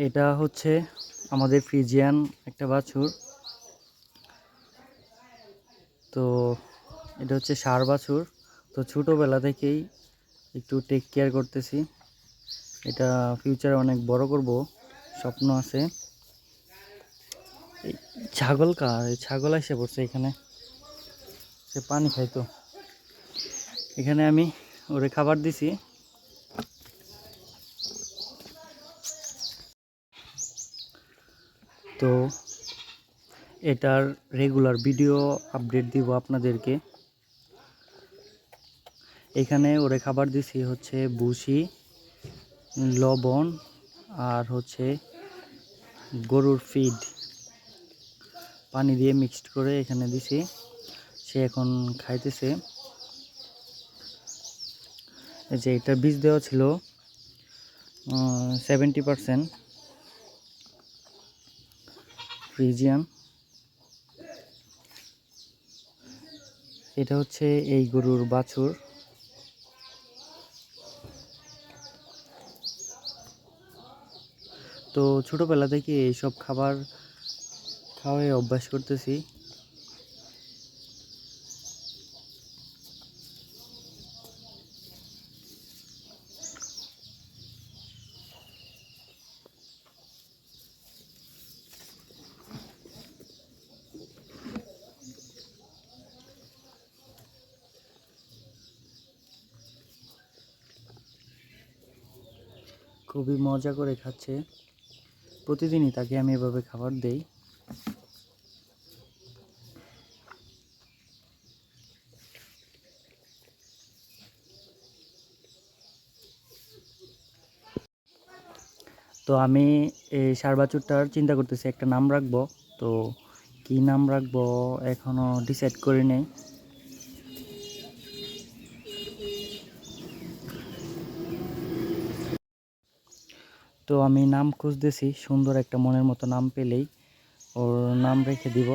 এটা হচ্ছে আমাদের ফ্রিজিয়ান একটা বাছুর। তো এটা হচ্ছে ষাঁড় বাছুর। তো ছোটোবেলা থেকেই একটু টেক কেয়ার করতেছি। এটা ফিউচারে অনেক বড় করব, স্বপ্ন আছে। এই ছাগল এসে পড়ছে এখানে, সে পানি খাইতো। এখানে আমি ওরে খাবার দিছি। তো এটার রেগুলার ভিডিও আপডেট দিব আপনাদেরকে। এখানে ওরে খাবার দিছি হচ্ছে ভুসি, লবণ আর হচ্ছে গরুর ফিড পানি দিয়ে মিক্সড করে এখানে দিছি। সে এখন খাইতেছে। এই যে এটা বীজ দেওয়া ছিল 70% ফ্রিজিয়ান। এটা হচ্ছে এই গরুর বাছুর। তো ছোটোবেলা থেকে এইসব খাবার খাওয়াই অভ্যাস করতেছি। খুবই মজা করে খাচ্ছে। প্রতিদিনই তাকে আমি এভাবে খাবার দেই। তো আমি এই ষাঁড় বাছুরটার চিন্তা করতেছি একটা নাম রাখবো। তো কি নাম রাখবো এখনো ডিসাইড করি নাই। তো আমি নাম খুঁজতেছি, সুন্দর একটা মনের মতো নাম পেলেই ওর নাম রেখে দিব।